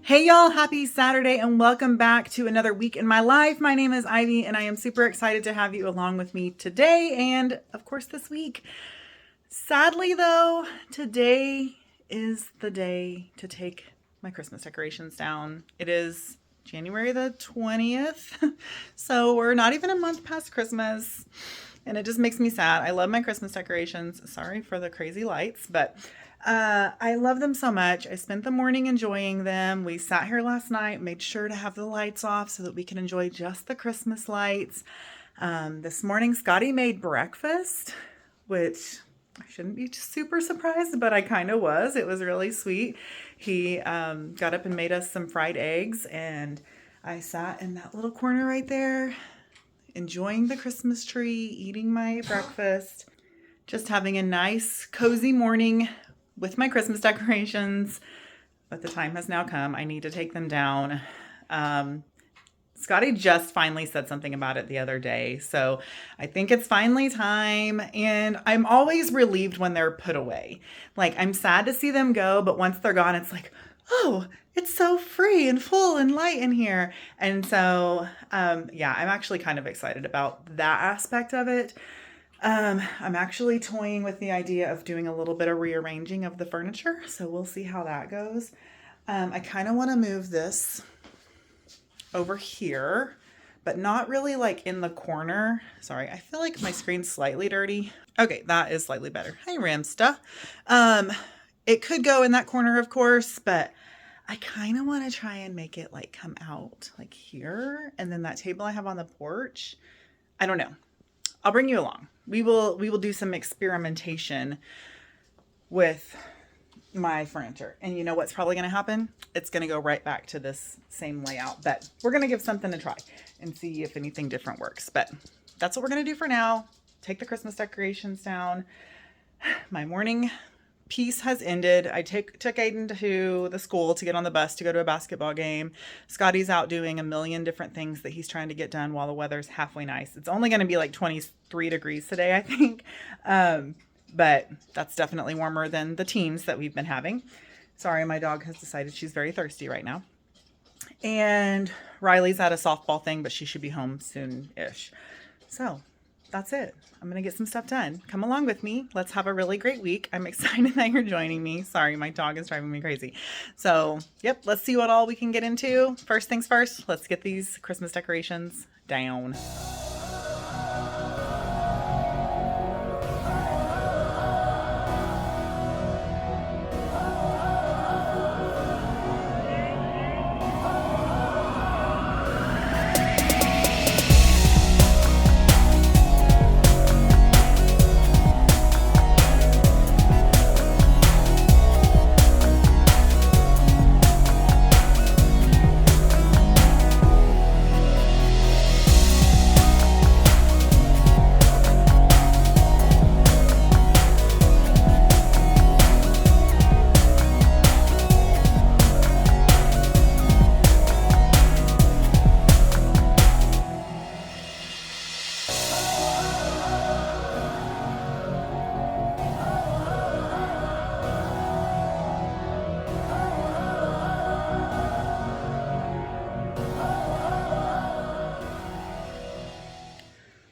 Hey y'all, happy Saturday and welcome back to another week in my life. My name is Ivy and I am super excited to have you along with me today and of course this week. Sadly though, today is the day to take my Christmas decorations down. It is January the 20th, so we're not even a month past Christmas and it just makes me sad. I love my Christmas decorations. Sorry for the crazy lights, but I love them so much. I spent the morning enjoying them. We sat here last night, made sure to have the lights off so that we can enjoy just the Christmas lights. This morning, Scotty made breakfast, which I shouldn't be super surprised, but I kind of was. It was really sweet. He got up and made us some fried eggs, and I sat in that little corner right there, enjoying the Christmas tree, eating my breakfast, just having a nice, cozy morning with my Christmas decorations, but the time has now come. I need to take them down. Scotty just finally said something about it the other day, so I think it's finally time, and I'm always relieved when they're put away. Like, I'm sad to see them go, but once they're gone, it's like, oh, it's so free and full and light in here. And so, yeah, I'm actually kind of excited about that aspect of it. I'm actually toying with the idea of doing a little bit of rearranging of the furniture, so we'll see how that goes. I kind of want to move this over here, but not really like in the corner. Sorry, I feel like my screen's slightly dirty. Okay, that is slightly better. Hey, Ramsta. It could go in that corner, of course, but I kind of want to try and make it like come out like here, and then that table I have on the porch. I don't know. I'll bring you along. We will do some experimentation with my furniture. And you know what's probably going to happen? It's going to go right back to this same layout, but we're going to give something a try and see if anything different works. But that's what we're going to do for now. Take the Christmas decorations down. My morning piece has ended. I took Aiden to the school to get on the bus to go to a basketball game. Scotty's out doing a million different things that he's trying to get done while the weather's halfway nice. It's only going to be like 23 degrees today, I think. But that's definitely warmer than the teens that we've been having. Sorry, my dog has decided she's very thirsty right now. And Riley's at a softball thing, but she should be home soon-ish. So that's it. I'm going to get some stuff done. Come along with me. Let's have a really great week. I'm excited that you're joining me. Sorry, my dog is driving me crazy. So, yep, let's see what all we can get into. First things first, let's get these Christmas decorations down.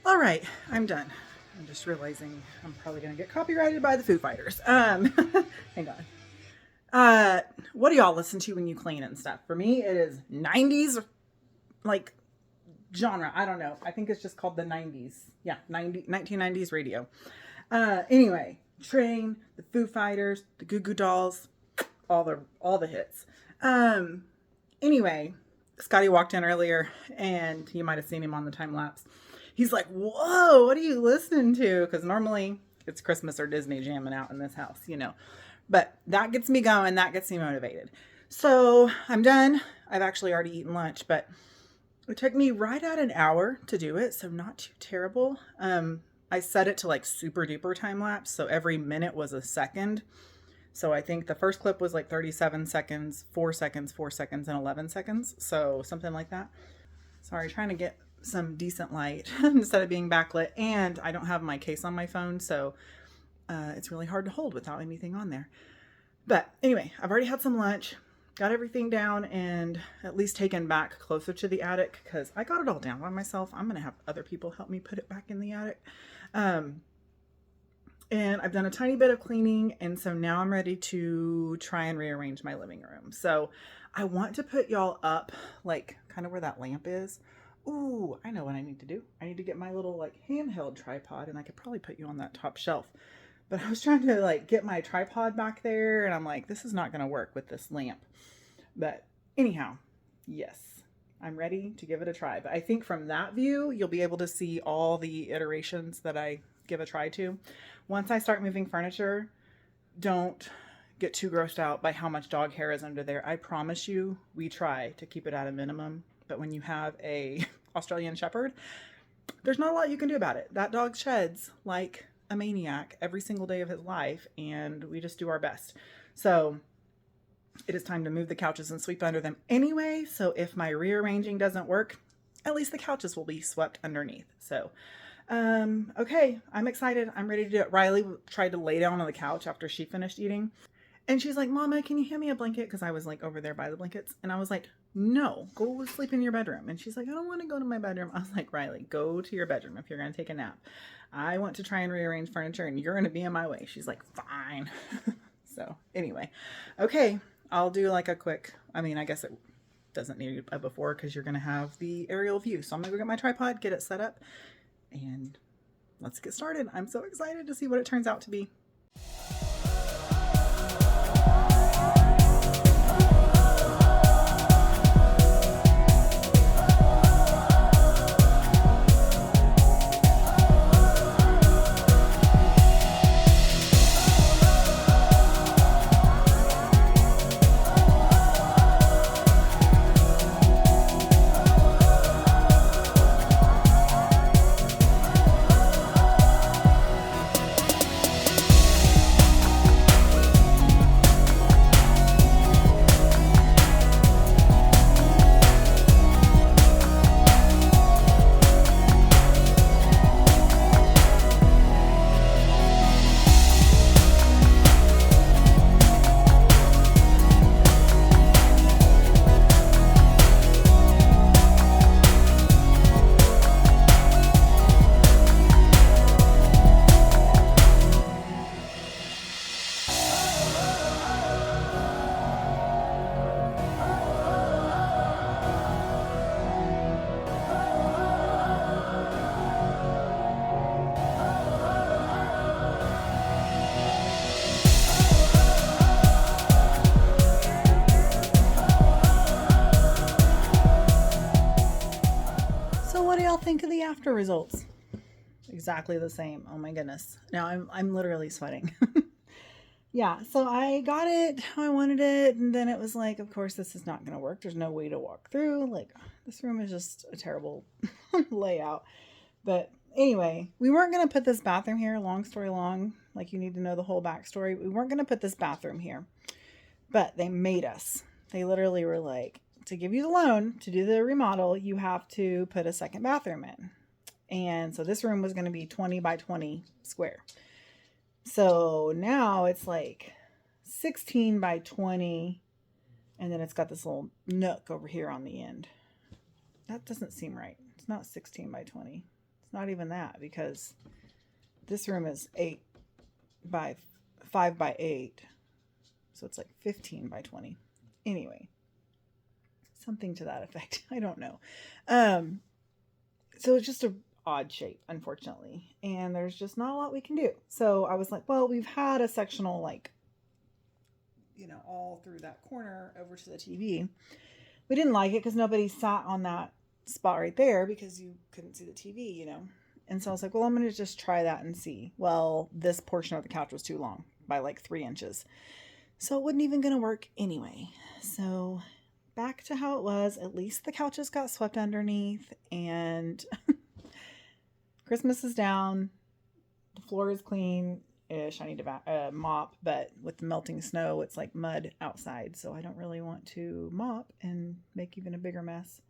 All right, I'm done. I'm just realizing I'm probably going to get copyrighted by the Foo Fighters. Hang on. What do y'all listen to when you clean and stuff? For me, it is 90s, like, genre. I don't know. I think it's just called the 90s. Yeah, 1990s radio. Anyway, Train, the Foo Fighters, the Goo Goo Dolls, all the hits. Anyway, Scotty walked in earlier, and you might have seen him on the time lapse. He's like, whoa, what are you listening to? Because normally it's Christmas or Disney jamming out in this house, you know. But that gets me going. That gets me motivated. So I'm done. I've actually already eaten lunch, but it took me right at an hour to do it. So not too terrible. I set it to like super duper time lapse. So every minute was a second. So I think the first clip was like 37 seconds, 4 seconds, 4 seconds, and 11 seconds. So something like that. Sorry, trying to get some decent light instead of being backlit. And I don't have my case on my phone, so it's really hard to hold without anything on there. But anyway, I've already had some lunch. got everything down and at least taken back closer to the attic because I got it all down by myself. I'm going to have other people help me put it back in the attic. And I've done a tiny bit of cleaning, and so now I'm ready to try and rearrange my living room. So I want to put y'all up like kind of where that lamp is. Ooh, I know what I need to do. I need to get my little like handheld tripod, and I could probably put you on that top shelf. But I was trying to like get my tripod back there, and I'm like, this is not going to work with this lamp. But anyhow, yes, I'm ready to give it a try. But I think from that view, you'll be able to see all the iterations that I give a try to. Once I start moving furniture, don't get too grossed out by how much dog hair is under there. I promise you, we try to keep it at a minimum. But when you have a Australian Shepherd, there's not a lot you can do about it. That dog sheds like a maniac every single day of his life, and we just do our best. So it is time to move the couches and sweep under them anyway. So if my rearranging doesn't work, at least the couches will be swept underneath. So okay, I'm excited. I'm ready to do it. Riley tried to lay down on the couch after she finished eating. And she's like, Mama, can you hand me a blanket? Because I was like over there by the blankets. And I was like, no, go sleep in your bedroom. And she's like, I don't want to go to my bedroom. I was like, Riley, go to your bedroom if you're going to take a nap. I want to try and rearrange furniture and you're going to be in my way. She's like, fine. So anyway, okay, I'll do like a quick, I guess it doesn't need a before because you're going to have the aerial view. So I'm going to go get my tripod, get it set up, and let's get started. I'm so excited to see what it turns out to be. What do y'all think of the after results? Exactly the same. Oh my goodness. Now I'm literally sweating. Yeah, so I got it how I wanted it, and then it was like, of course this is not going to work. There's no way to walk through. Like, this room is just a terrible layout. But anyway, we weren't going to put this bathroom here. Long story long, like you need to know the whole backstory. We weren't going to put this bathroom here, but they made us. They literally were like, to give you the loan to do the remodel, you have to put a second bathroom in. And so this room was going to be 20 by 20 square. So now it's like 16 by 20. And then it's got this little nook over here on the end. That doesn't seem right. It's not 16 by 20. It's not even that, because this room is 8 by 5 by 8. So it's like 15 by 20. Anyway. Something to that effect. I don't know. So it's just an odd shape, unfortunately. And there's just not a lot we can do. So I was like, well, we've had a sectional, like, all through that corner over to the TV. We didn't like it because nobody sat on that spot right there because you couldn't see the TV, And so I was like, well, I'm going to just try that and see. Well, this portion of the couch was too long by like 3 inches. So it wasn't even going to work anyway. So back to how it was. At least the couches got swept underneath, and Christmas is down. The floor is clean-ish. I need to mop, but with the melting snow, it's like mud outside, so I don't really want to mop and make even a bigger mess.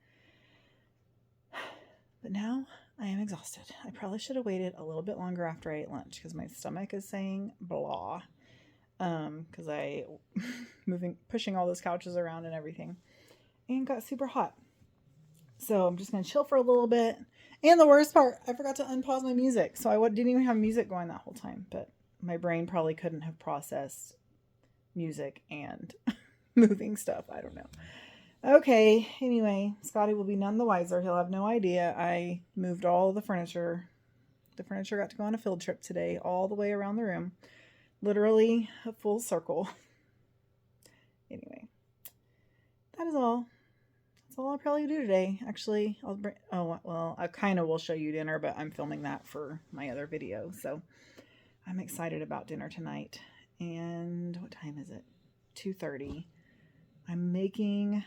But now I am exhausted. I probably should have waited a little bit longer after I ate lunch because my stomach is saying blah. because I pushing all those couches around and everything, and got super hot. So I'm just gonna chill for a little bit. And the worst part, I forgot to unpause my music, so I didn't even have music going that whole time. But my brain probably couldn't have processed music and moving stuff. I don't know. Okay, anyway, Scotty will be none the wiser. He'll have no idea I moved all the furniture. The furniture got to go on a field trip today, all the way around the room. Literally a full circle. Anyway, that is all. That's all I'll probably do today. Actually, I kind of will show you dinner, but I'm filming that for my other video. So I'm excited about dinner tonight. And what time is it? 2:30. I'm making,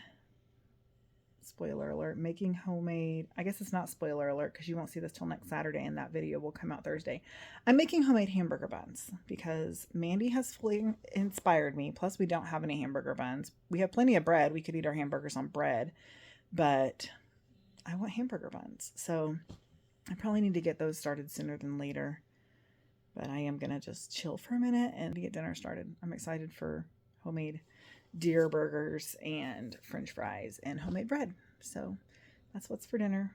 spoiler alert, making homemade, I guess it's not spoiler alert because you won't see this till next Saturday and that video will come out Thursday. I'm making homemade hamburger buns because Mandy has fully inspired me. Plus we don't have any hamburger buns. We have plenty of bread. We could eat our hamburgers on bread, but I want hamburger buns. So I probably need to get those started sooner than later. But I am going to just chill for a minute and get dinner started. I'm excited for homemade deer burgers and french fries and homemade bread. So that's what's for dinner.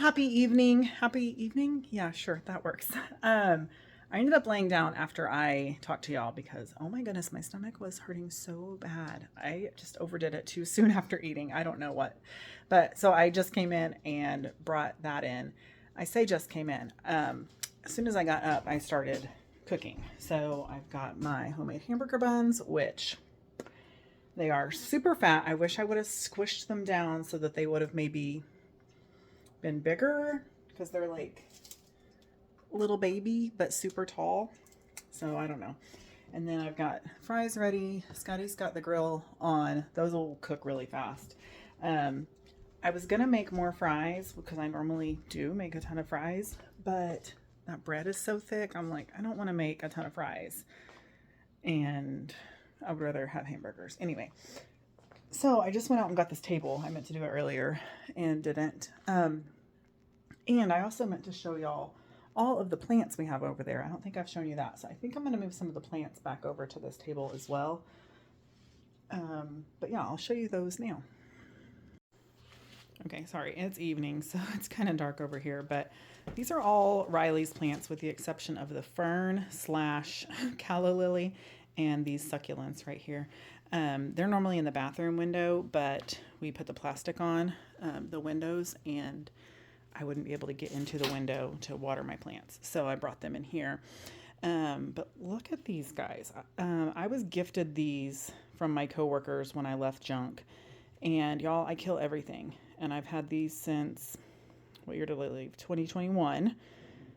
Happy evening. Happy evening? Yeah, sure, that works. I ended up laying down after I talked to y'all because, oh my goodness, my stomach was hurting so bad. I just overdid it too soon after eating. I don't know what. But so I just came in and brought that in. I say just came in. As soon as I got up, I started cooking. So I've got my homemade hamburger buns, which they are super fat. I wish I would have squished them down so that they would have maybe been bigger because they're like little baby but super tall, so I don't know. And then I've got fries ready. Scotty's got the grill on. Those will cook really fast. I was gonna make more fries because I normally do make a ton of fries, but that bread is so thick. I'm like, I don't want to make a ton of fries, and I would rather have hamburgers anyway. So I just went out and got this table. I meant to do it earlier and didn't. And I also meant to show y'all all of the plants we have over there. I don't think I've shown you that. So I think I'm going to move some of the plants back over to this table as well. But yeah, I'll show you those now. Okay, sorry, it's evening, so it's kind of dark over here, but these are all Riley's plants with the exception of the fern / calla lily and these succulents right here. They're normally in the bathroom window, but we put the plastic on the windows and I wouldn't be able to get into the window to water my plants. So I brought them in here. But look at these guys. I was gifted these from my coworkers when I left junk. And y'all, I kill everything. And I've had these since, what year did I leave? 2021.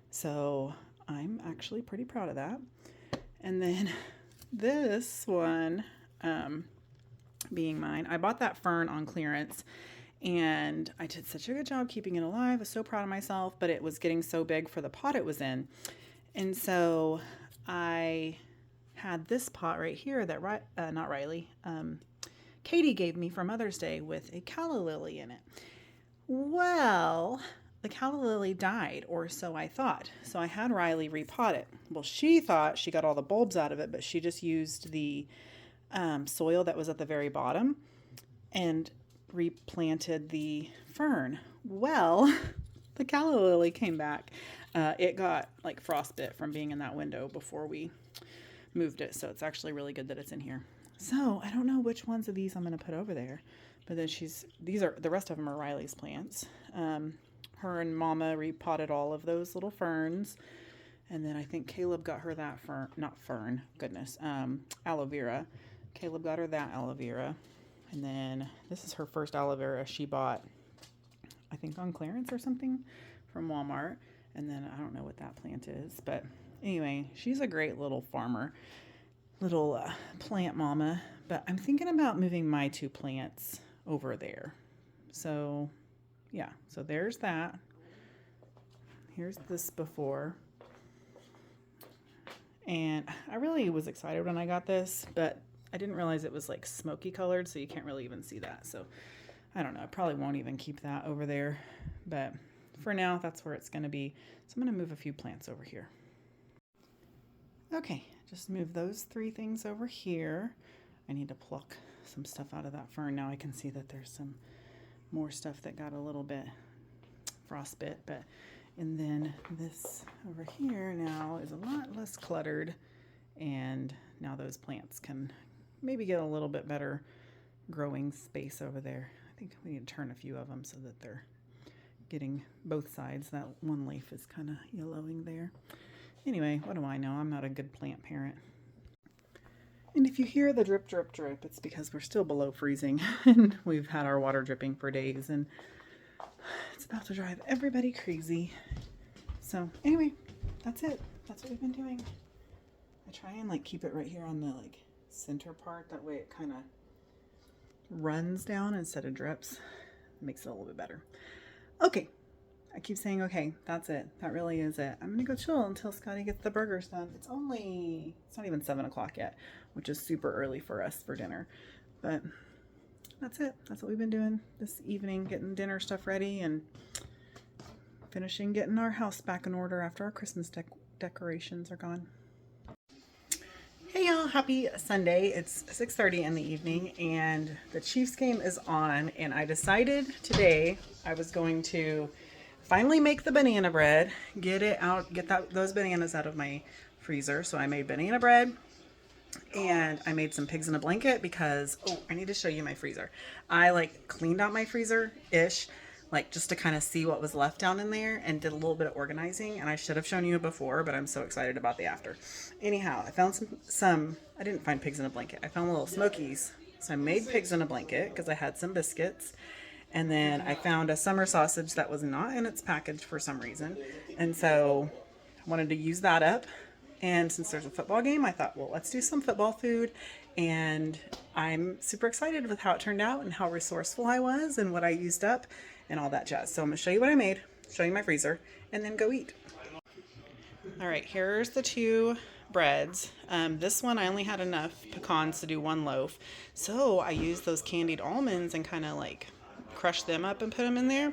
So I'm actually pretty proud of that. And then this one being mine, I bought that fern on clearance. And I did such a good job keeping it alive. I was so proud of myself, but it was getting so big for the pot it was in. And so I had this pot right here that, not Riley, Katie gave me for Mother's Day with a calla lily in it. Well, the calla lily died, or so I thought. So I had Riley repot it. Well, she thought she got all the bulbs out of it, but she just used the soil that was at the very bottom and replanted the fern. Well, the calla lily came back. It got like frostbit from being in that window before we moved it. So it's actually really good that it's in here. So I don't know which ones of these I'm going to put over there, but then the rest of them are Riley's plants. Her and Mama repotted all of those little ferns. And then I think Caleb got her that aloe vera. Caleb got her that aloe vera. And then this is her first aloe vera she bought, I think on clearance or something from Walmart. And then I don't know what that plant is. But anyway, she's a great little farmer, little plant mama. But I'm thinking about moving my two plants over there. So yeah, so there's that. Here's this before. And I really was excited when I got this, but I didn't realize it was like smoky colored, so you can't really even see that. So I don't know, I probably won't even keep that over there, but for now, that's where it's gonna be. So I'm gonna move a few plants over here. Okay, just move those 3 things over here. I need to pluck some stuff out of that fern. Now I can see that there's some more stuff that got a little bit frostbit, but and then this over here now is a lot less cluttered, and now those plants can maybe get a little bit better growing space over there. I think we need to turn a few of them so that they're getting both sides. That one leaf is kind of yellowing there. Anyway, what do I know? I'm not a good plant parent. And if you hear the drip, drip, drip, it's because we're still below freezing and we've had our water dripping for days and it's about to drive everybody crazy. So anyway, that's it. That's what we've been doing. I try and like keep it right here on the like center part. That way it kind of runs down instead of drips. It makes it a little bit better. Okay. I keep saying, okay, that's it. That really is it. I'm going to go chill until Scotty gets the burgers done. It's not even 7 o'clock yet, which is super early for us for dinner. But that's it. That's what we've been doing this evening, getting dinner stuff ready and finishing getting our house back in order after our Christmas decorations are gone. Hey y'all, happy Sunday. It's 6:30 in the evening and the Chiefs game is on, and I decided today I was going to finally make the banana bread, get those bananas out of my freezer. So I made banana bread and I made some pigs in a blanket because, I need to show you my freezer. I like cleaned out my freezer-ish, like just to kind of see what was left down in there and did a little bit of organizing. And I should have shown you before, but I'm so excited about the after. Anyhow, I found some, I didn't find pigs in a blanket. I found little Smokies. So I made pigs in a blanket because I had some biscuits. And then I found a summer sausage that was not in its package for some reason. And so I wanted to use that up. And since there's a football game, I thought, well, let's do some football food. And I'm super excited with how it turned out and how resourceful I was and what I used up and all that jazz. So I'm going to show you what I made, show you my freezer, and then go eat. All right, here's the 2 breads. This one I only had enough pecans to do 1 loaf. So I used those candied almonds and kind of like crush them up and put them in there.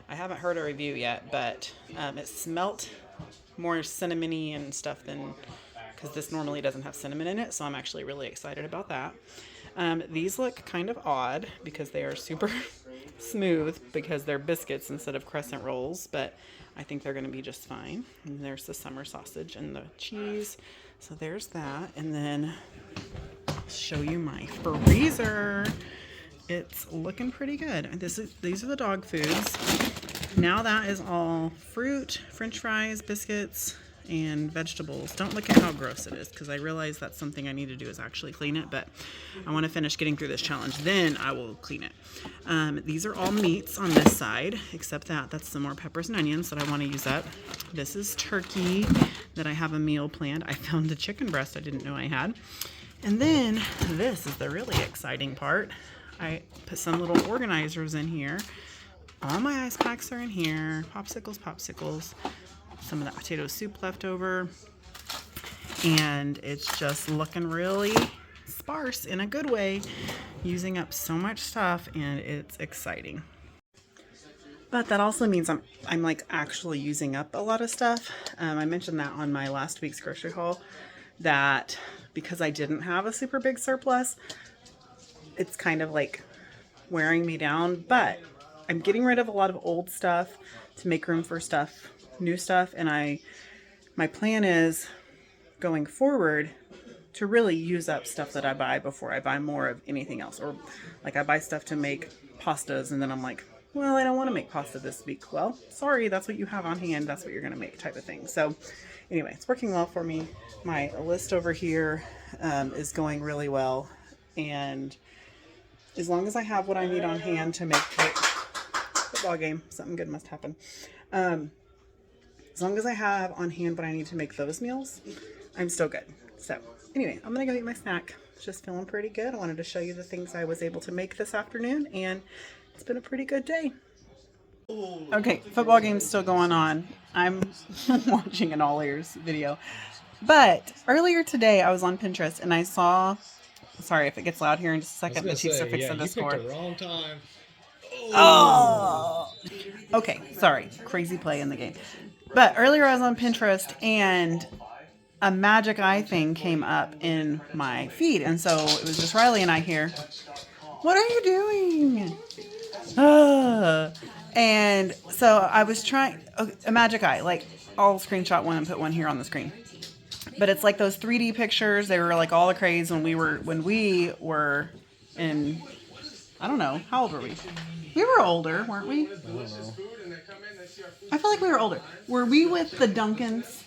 I haven't heard a review yet, but it smelt more cinnamony and stuff than, because this normally doesn't have cinnamon in it, so I'm actually really excited about that. These look kind of odd because they are super smooth because they're biscuits instead of crescent rolls, but I think they're going to be just fine. And there's the summer sausage and the cheese. So there's that. And then I'll show you my freezer. It's looking pretty good. These are the dog foods. Now that is all fruit, french fries, biscuits, and vegetables. Don't look at how gross it is because I realize that's something I need to do is actually clean it, but I want to finish getting through this challenge. Then I will clean it. These are all meats on this side, except that's some more peppers and onions that I want to use up. This is turkey that I have a meal planned. I found a chicken breast I didn't know I had. And then this is the really exciting part. I put some little organizers in here. All my ice packs are in here. Popsicles. Some of that potato soup left over. And it's just looking really sparse in a good way, using up so much stuff, and it's exciting. But that also means I'm like actually using up a lot of stuff. I mentioned that on my last week's grocery haul, that because I didn't have a super big surplus, it's kind of like wearing me down, but I'm getting rid of a lot of old stuff to make room for new stuff. And my plan is going forward to really use up stuff that I buy before I buy more of anything else. Or like I buy stuff to make pastas and then I'm like, well, I don't want to make pasta this week. Well, sorry, that's what you have on hand. That's what you're going to make, type of thing. So anyway, it's working well for me. My list over here is going really well. And as long as I have what I need on hand to make football game, something good must happen. As long as I have on hand what I need to make those meals, I'm still good. So anyway, I'm going to go eat my snack. Just feeling pretty good. I wanted to show you the things I was able to make this afternoon and It's been a pretty good day. Okay, football game's still going on. I'm watching an all ears video. But earlier today, I was on Pinterest and I saw. Sorry if it gets loud here in just a I was second. gonna Batista say, yeah, fixing the you picked score. the wrong time. Oh, Oh! Okay, sorry. Crazy play in the game. But earlier I was on Pinterest and a magic eye thing came up in my feed. And so it was just Riley and I here. What are you doing? And so I was trying a magic eye. Like, I'll screenshot one and put one here on the screen. But it's like those 3D pictures. They were like all the craze when we were in. I don't know, how old were we? We were older, weren't we? I don't know. I feel like we were older. Were we with the Duncans?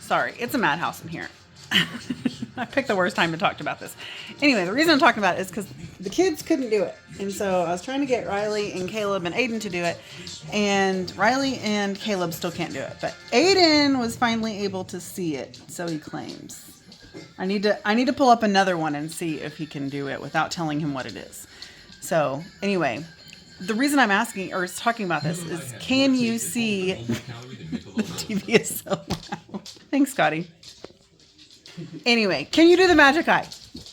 Sorry, it's a madhouse in here. I picked the worst time to talk about this. Anyway, the reason I'm talking about it is because the kids couldn't do it. And so I was trying to get Riley and Caleb and Aiden to do it. And Riley and Caleb still can't do it. But Aiden was finally able to see it, so he claims. I need to pull up another one and see if he can do it without telling him what it is. So anyway, the reason I'm asking or talking about this is, can you see the TV is so loud. Thanks, Scotty. Anyway, can you do the magic eye?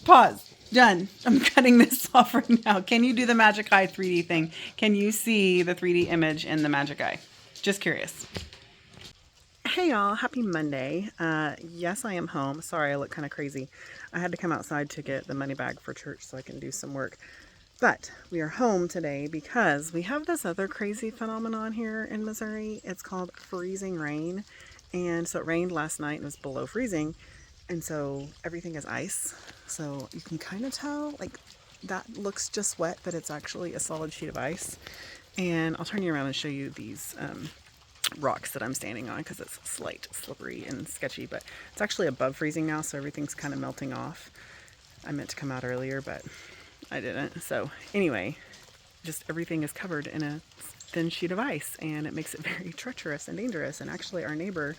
Pause. Done. I'm cutting this off right now. Can you do the magic eye 3D thing? Can you see the 3D image in the magic eye? Just curious. Hey y'all, happy Monday. Yes, I am home. Sorry, I look kind of crazy. I had to come outside to get the money bag for church so I can do some work. But we are home today because we have this other crazy phenomenon here in Missouri. It's called freezing rain. And so it rained last night and it was below freezing. And so everything is ice. So you can kind of tell, like, that looks just wet, but it's actually a solid sheet of ice. And I'll turn you around and show you these rocks that I'm standing on because it's slight, slippery and sketchy, but it's actually above freezing now, so everything's kind of melting off. I meant to come out earlier, but I didn't. So anyway, just everything is covered in a thin sheet of ice, and it makes it very treacherous and dangerous. And actually our neighbor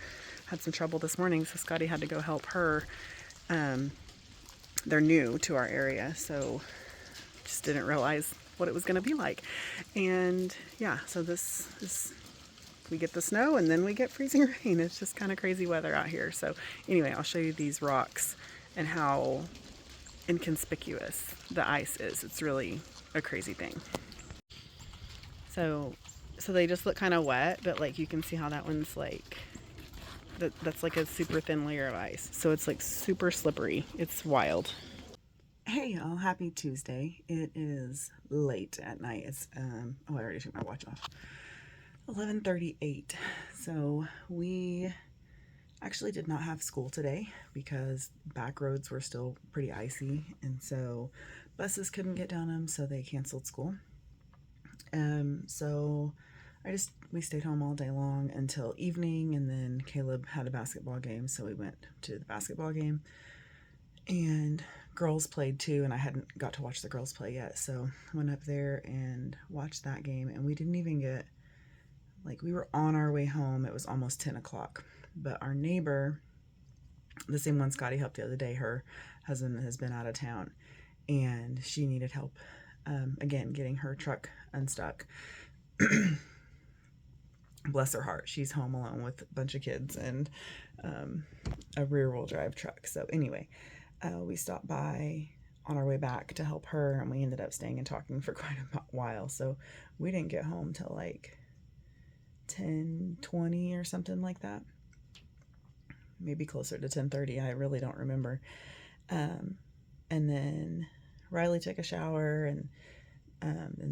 had some trouble this morning, so Scotty had to go help her. They're new to our area, so just didn't realize what it was going to be like. And yeah, so this is, we get the snow and then we get freezing rain. It's just kind of crazy weather out here. So anyway, I'll show you these rocks and how inconspicuous the ice is. It's really a crazy thing. So they just look kind of wet, but like you can see how that one's like, that's like a super thin layer of ice. So it's like super slippery. It's wild. Hey y'all, happy Tuesday. It is late at night. It's oh, I already took my watch off. 11:38. So we actually did not have school today because back roads were still pretty icy, and so buses couldn't get down them, so they canceled school. So we stayed home all day long until evening, and then Caleb had a basketball game, so we went to the basketball game. And girls played too, and I hadn't got to watch the girls play yet, so I went up there and watched that game, and we didn't even get, like, we were on our way home. It was almost 10 o'clock, but our neighbor, the same one Scotty helped the other day, her husband has been out of town, and she needed help, again, getting her truck unstuck. Bless her heart, she's home alone with a bunch of kids and a rear-wheel drive truck. So anyway, we stopped by on our way back to help her, and we ended up staying and talking for quite a while. So we didn't get home till like 10:20 or something like that, maybe closer to 10:30. I really don't remember. And then Riley took a shower, and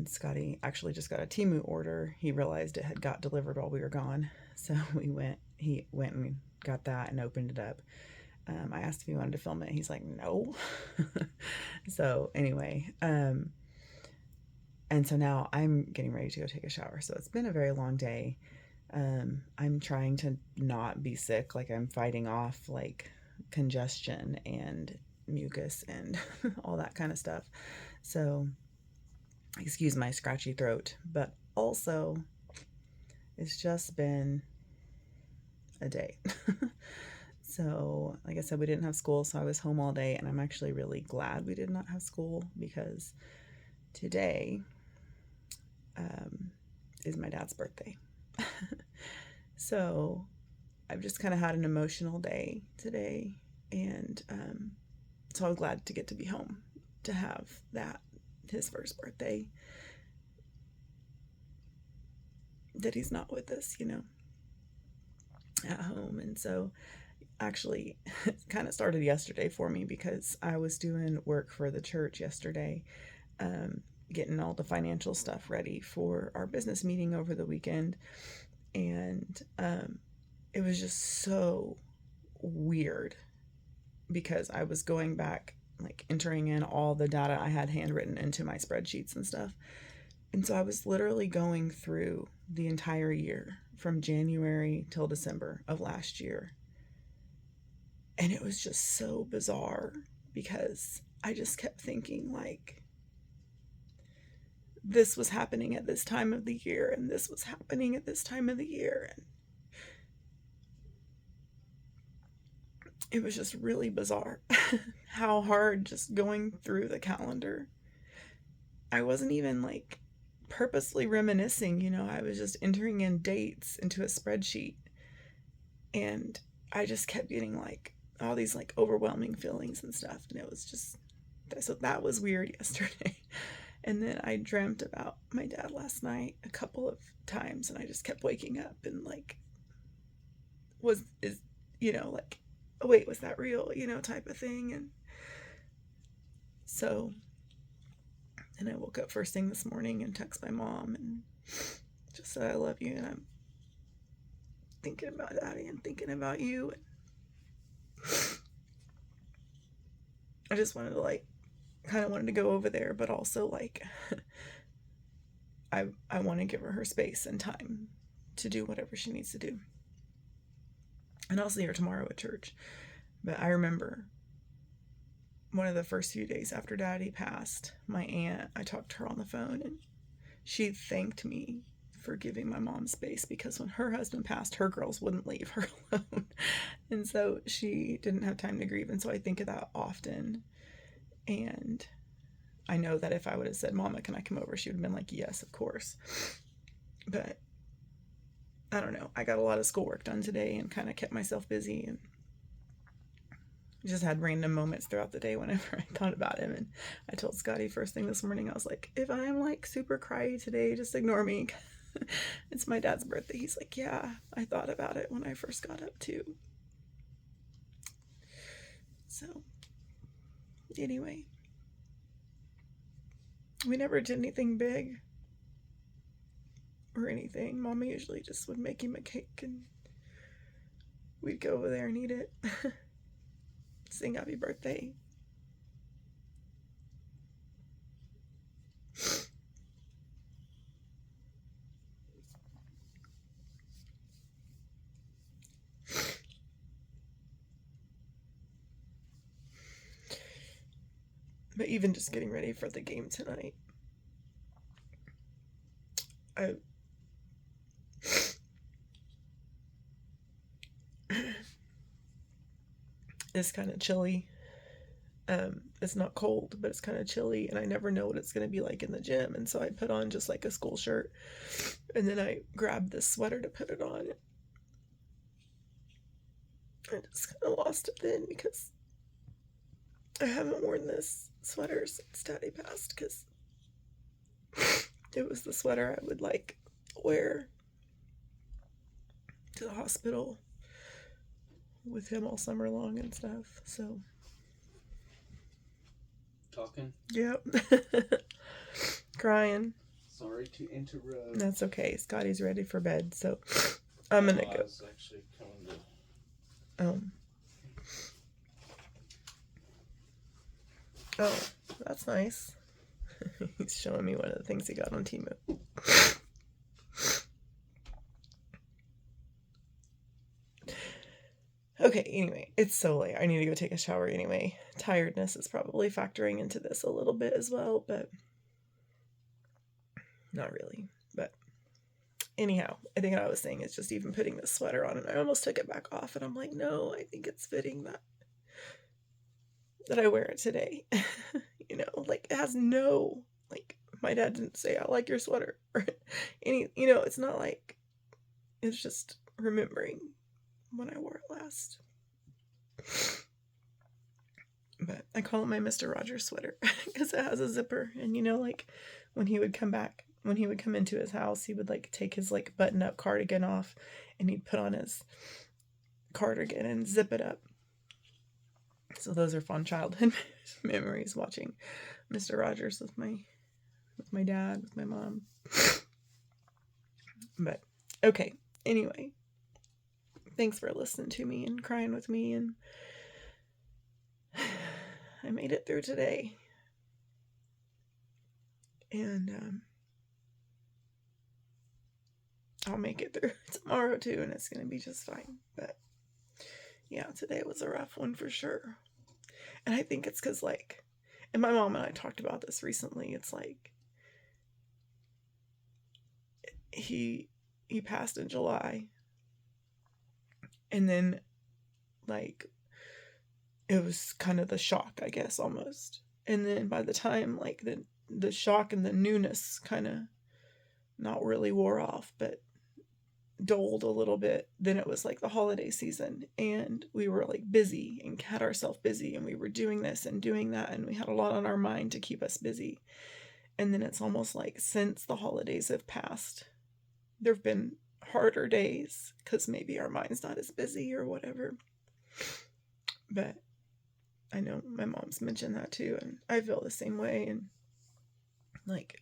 Scotty actually just got a Temu order. He realized it had got delivered while we were gone, so he went and got that and opened it up. I asked if he wanted to film it. He's like, no. So anyway, and so now I'm getting ready to go take a shower. So it's been a very long day. I'm trying to not be sick. Like, I'm fighting off like congestion and mucus and all that kind of stuff. So excuse my scratchy throat, but also it's just been a day. So like I said, we didn't have school, so I was home all day, and I'm actually really glad we did not have school, because today is my dad's birthday. So I've just kind of had an emotional day today, and so I'm glad to get to be home to have that, his first birthday, that he's not with us, at home. And so actually it kind of started yesterday for me because I was doing work for the church yesterday, getting all the financial stuff ready for our business meeting over the weekend. And it was just so weird because I was going back, like entering in all the data I had handwritten into my spreadsheets and stuff. And so I was literally going through the entire year from January till December of last year. And it was just so bizarre because I just kept thinking, like, this was happening at this time of the year, and this was happening at this time of the year. And it was just really bizarre how hard just going through the calendar. I wasn't even like purposely reminiscing, I was just entering in dates into a spreadsheet. And I just kept getting like all these like overwhelming feelings and stuff. And it was just, so that was weird yesterday. And then I dreamt about my dad last night a couple of times, and I just kept waking up and like, like, oh wait, was that real, type of thing. And so, and I woke up first thing this morning and text my mom and just said, I love you, and I'm thinking about Daddy and thinking about you. And I just wanted to like, kind of wanted to go over there, but also like, I want to give her space and time to do whatever she needs to do. And I'll see her tomorrow at church. But I remember one of the first few days after Daddy passed, my aunt, I talked to her on the phone, and she thanked me for giving my mom space because when her husband passed, her girls wouldn't leave her alone. And so she didn't have time to grieve. And so I think of that often. And I know that if I would have said, Mama, can I come over? She would have been like, yes, of course. But I don't know. I got a lot of schoolwork done today and kind of kept myself busy, and just had random moments throughout the day whenever I thought about him. And I told Scotty first thing this morning, I was like, if I'm like super cryy today, just ignore me. It's my dad's birthday. He's like, yeah, I thought about it when I first got up too. So anyway, we never did anything big or anything. Mama usually just would make him a cake and we'd go over there and eat it. Sing happy birthday. But even just getting ready for the game tonight, it's kind of chilly. It's not cold, but it's kind of chilly, and I never know what it's going to be like in the gym. And so I put on just like a school shirt, and then I grabbed this sweater to put it on. I just kind of lost it then because I haven't worn this sweater since Daddy passed, because it was the sweater I would like wear to the hospital with him all summer long and stuff. So Talking? yep. Crying. Sorry to interrupt. That's okay. Scotty's ready for bed, so I'm gonna go. I was actually coming to... Oh, that's nice. He's showing me one of the things he got on Temu. Okay, anyway, it's so late. I need to go take a shower anyway. Tiredness is probably factoring into this a little bit as well, but not really. But anyhow, I think what I was saying is just even putting this sweater on, and I almost took it back off, and I'm like, no, I think it's fitting that I wear it today. Like, it has no like my dad didn't say, I like your sweater. Or any, you know, it's not like, it's just remembering when I wore it last. But I call it my Mr. Rogers sweater because it has a zipper. And, you know, like when he would come into his house, he would like take his like button up cardigan off and he'd put on his cardigan and zip it up. So those are fun childhood memories, watching Mr. Rogers with my dad, with my mom. But okay, anyway, thanks for listening to me and crying with me, and I made it through today. And I'll make it through tomorrow too, and it's gonna be just fine. But yeah, today was a rough one for sure. And I think it's because, like, and my mom and I talked about this recently, it's like he passed in July, and then like it was kind of the shock, I guess, almost. And then by the time like the shock and the newness kind of not really wore off, but dulled a little bit, then it was like the holiday season, and we were like busy and had ourselves busy, and we were doing this and doing that, and we had a lot on our mind to keep us busy. And then it's almost like since the holidays have passed, there have been harder days because maybe our mind's not as busy or whatever. But I know my mom's mentioned that too, and I feel the same way. And like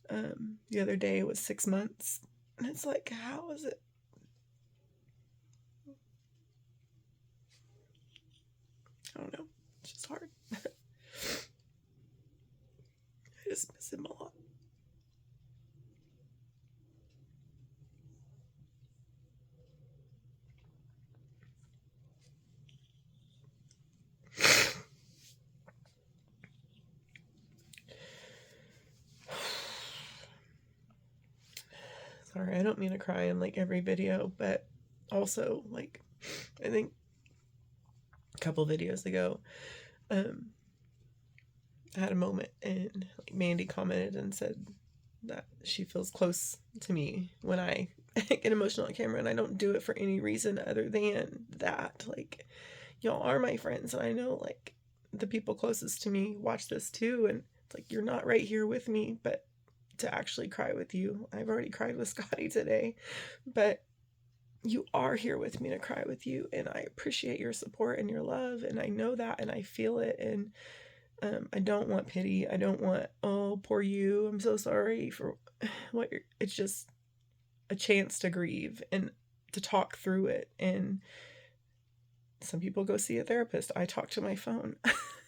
the other day was 6 months, and it's like, how is it? I don't know. It's just hard. I just miss him a lot. Sorry, I don't mean to cry in like every video, but also like I think a couple videos ago, I had a moment, and like Mandy commented and said that she feels close to me when I get emotional on camera, and I don't do it for any reason other than that. Like, y'all are my friends, and I know like the people closest to me watch this too, and it's like, you're not right here with me, but to actually cry with you, I've already cried with Scotty today, but you are here with me to cry with you, and I appreciate your support and your love, and I know that, and I feel it. And I don't want pity. I don't want, oh, poor you, I'm so sorry for what you're, it's just a chance to grieve and to talk through it. And some people go see a therapist. I talk to my phone.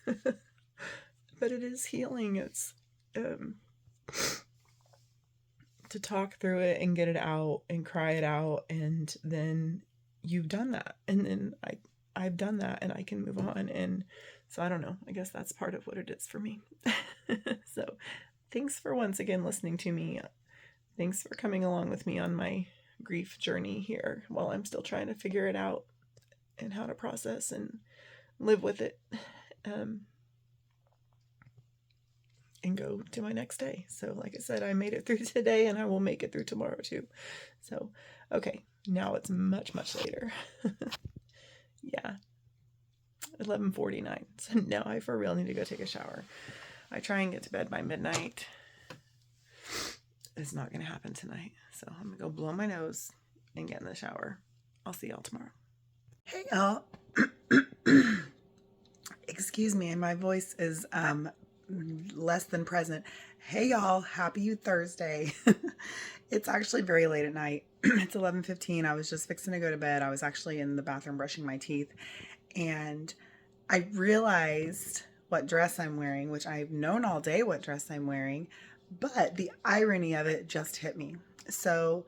But it is healing. It's to talk through it and get it out and cry it out, and then you've done that, and then I've done that, and I can move on. And so I don't know, I guess that's part of what it is for me. So thanks for once again listening to me. Thanks for coming along with me on my grief journey here while I'm still trying to figure it out and how to process and live with it, and go to my next day. So like I said, I made it through today, and I will make it through tomorrow too. So, okay, now it's much, much later. Yeah, 11:49. So now I for real need to go take a shower. I try and get to bed by midnight. It's not going to happen tonight. So I'm going to go blow my nose and get in the shower. I'll see y'all tomorrow. Hey y'all. Excuse me, my voice is less than present. Hey y'all, happy Thursday. It's actually very late at night. It's 11:15. I was just fixing to go to bed. I was actually in the bathroom brushing my teeth, and I realized what dress I'm wearing, which I've known all day what dress I'm wearing, but the irony of it just hit me. So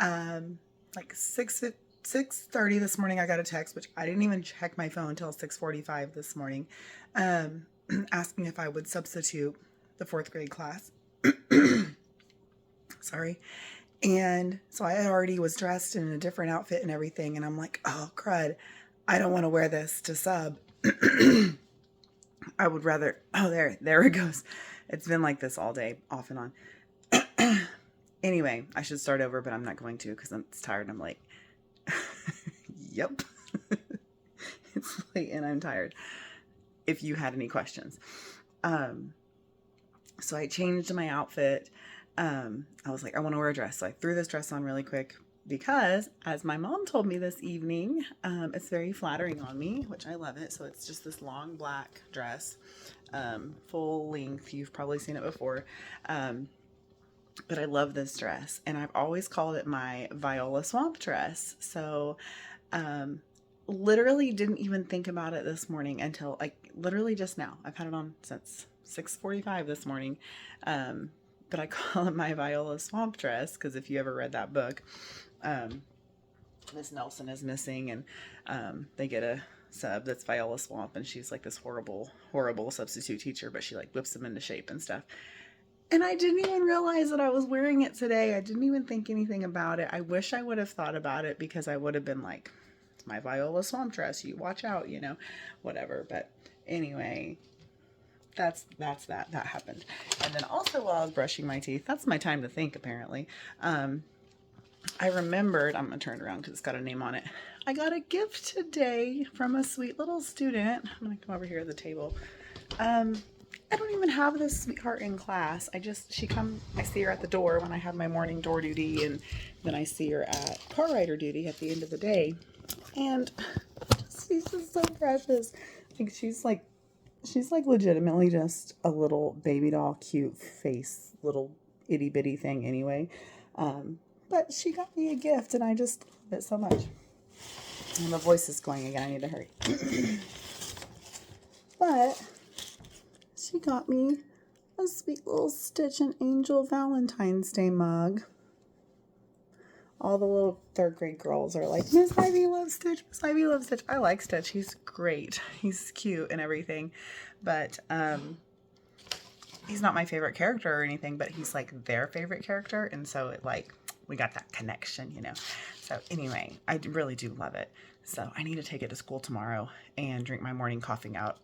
like 6:30 this morning, I got a text, which I didn't even check my phone until 6:45 this morning, asking if I would substitute the 4th grade class. Sorry. And so I already was dressed in a different outfit and everything, and I'm like, oh crud, I don't want to wear this to sub. I would rather, oh, there it goes. It's been like this all day, off and on. Anyway, I should start over, but I'm not going to because I'm tired. I'm like, yep. It's late and I'm tired. If you had any questions. So I changed my outfit. I was like, I want to wear a dress. So I threw this dress on really quick because, as my mom told me this evening, it's very flattering on me, which I love it. So it's just this long black dress, full length. You've probably seen it before. But I love this dress, and I've always called it my Viola Swamp dress. So, literally didn't even think about it this morning until like literally just now. I've had it on since 6:45 this morning. But I call it my Viola Swamp dress because if you ever read that book, Miss Nelson is missing, and they get a sub that's Viola Swamp, and she's like this horrible, horrible substitute teacher, but she like whips them into shape and stuff. And I didn't even realize that I was wearing it today. I didn't even think anything about it. I wish I would have thought about it because I would have been like, it's my Viola Swamp dress. You watch out, you know, whatever. But anyway, that happened. And then also while I was brushing my teeth, that's my time to think apparently. I remembered, I'm going to turn it around because it's got a name on it. I got a gift today from a sweet little student. I'm going to come over here at the table. I don't even have this sweetheart in class. I see her at the door when I have my morning door duty, and then I see her at car rider duty at the end of the day. And she's just so precious. Like she's like legitimately just a little baby doll, cute face, little itty bitty thing anyway. But she got me a gift and I just love it so much. And the voice is going again. I need to hurry. But she got me a sweet little Stitch and Angel Valentine's Day mug. All the little 3rd grade girls are like, Miss Ivy loves Stitch, Miss Ivy loves Stitch. I like Stitch. He's great. He's cute and everything. But he's not my favorite character or anything, but he's like their favorite character. And so it like, we got that connection, you know. So anyway, I really do love it. So I need to take it to school tomorrow and drink my morning coffee out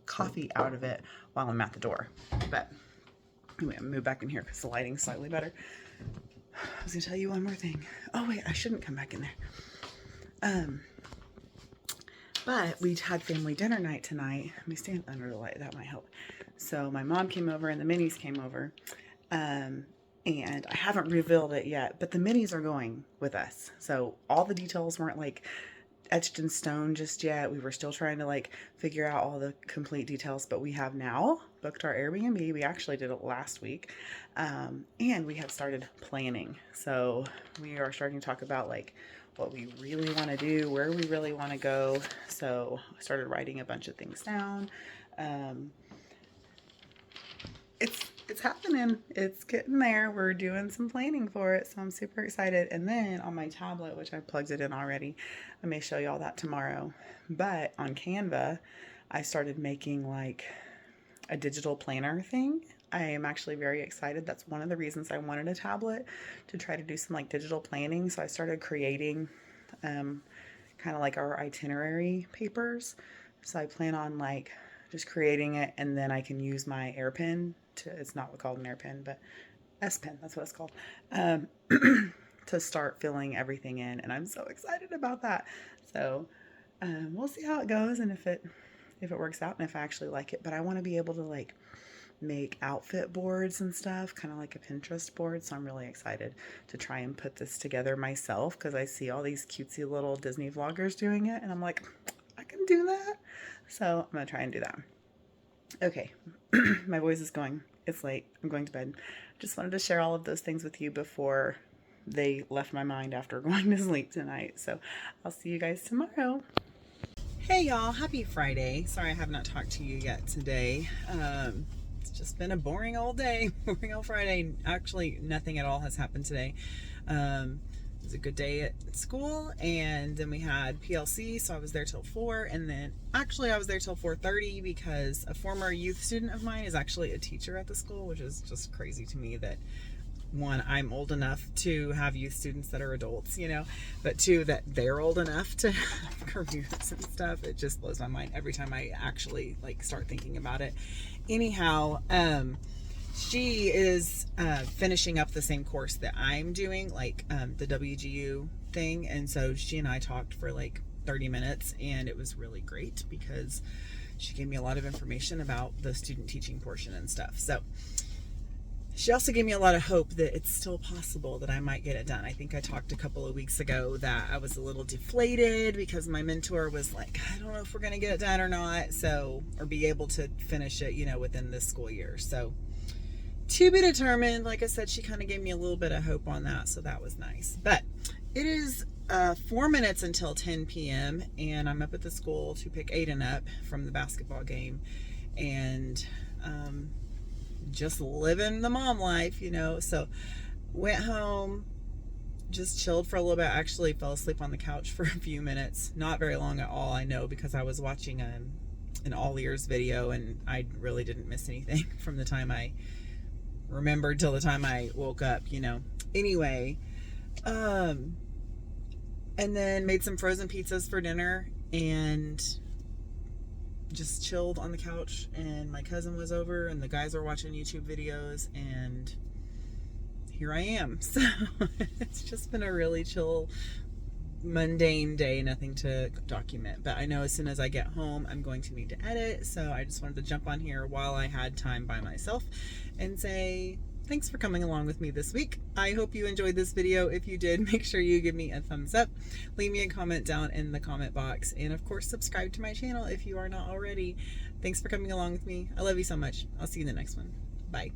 of it while I'm at the door. But anyway, I'm gonna move back in here because the lighting's slightly better. I was gonna tell you one more thing. Oh wait, I shouldn't come back in there. But we had family dinner night tonight. Let me stand under the light, that might help. So my mom came over and the minis came over. And I haven't revealed it yet, but the minis are going with us. So all the details weren't like etched in stone just yet. We were still trying to like figure out all the complete details, but we have now booked our Airbnb. We actually did it last week. And we have started planning. So we are starting to talk about like what we really want to do, where we really want to go. So I started writing a bunch of things down. It's happening. It's getting there. We're doing some planning for it. So I'm super excited. And then on my tablet, which I plugged it in already, I may show you all that tomorrow. But on Canva, I started making like a digital planner thing. I am actually very excited. That's one of the reasons I wanted a tablet, to try to do some like digital planning. So I started creating kind of like our itinerary papers. So I plan on like just creating it, and then I can use my AirPen to, it's not called an AirPen, but S Pen, that's what it's called, to start filling everything in. And I'm so excited about that. So we'll see how it goes and if it works out and if I actually like it. But I want to be able to like make outfit boards and stuff, kind of like a Pinterest board. So I'm really excited to try and put this together myself, because I see all these cutesy little Disney vloggers doing it and I'm like, I can do that. So I'm gonna try and do that. Okay, my voice is going. It's late. I'm going to bed. Just wanted to share all of those things with you before they left my mind after going to sleep tonight. So I'll see you guys tomorrow. Hey y'all, happy Friday. Sorry I have not talked to you yet today. It's just been a boring old day, boring old Friday. Actually, nothing at all has happened today. It was a good day at school, and then we had PLC, so I was there till 4, and then actually I was there till 4:30 because a former youth student of mine is actually a teacher at the school, which is just crazy to me that, one, I'm old enough to have youth students that are adults, you know, but two, that they're old enough to have careers and stuff. It just blows my mind every time I actually like start thinking about it. Anyhow, she is finishing up the same course that I'm doing, like the WGU thing. And so she and I talked for like 30 minutes, and it was really great because she gave me a lot of information about the student teaching portion and stuff. So she also gave me a lot of hope that it's still possible that I might get it done. I think I talked a couple of weeks ago that I was a little deflated because my mentor was like, I don't know if we're going to get it done or not, so, or be able to finish it, you know, within this school year. So to be determined. Like I said, she kind of gave me a little bit of hope on that, so that was nice. But it is 4 minutes until 10 p.m. and I'm up at the school to pick Aiden up from the basketball game, and just living the mom life, you know. So went home, just chilled for a little bit. Actually fell asleep on the couch for a few minutes, not very long at all, I know, because I was watching an all ears video, and I really didn't miss anything from the time I remembered till the time I woke up, you know. Anyway, and then made some frozen pizzas for dinner and just chilled on the couch, and my cousin was over and the guys were watching YouTube videos, and here I am. So it's just been a really chill, mundane day, nothing to document. But I know as soon as I get home, I'm going to need to edit, so I just wanted to jump on here while I had time by myself and say thanks for coming along with me this week. I hope you enjoyed this video. If you did, make sure you give me a thumbs up, leave me a comment down in the comment box, and of course subscribe to my channel if you are not already. Thanks for coming along with me. I love you so much. I'll see you in the next one. Bye.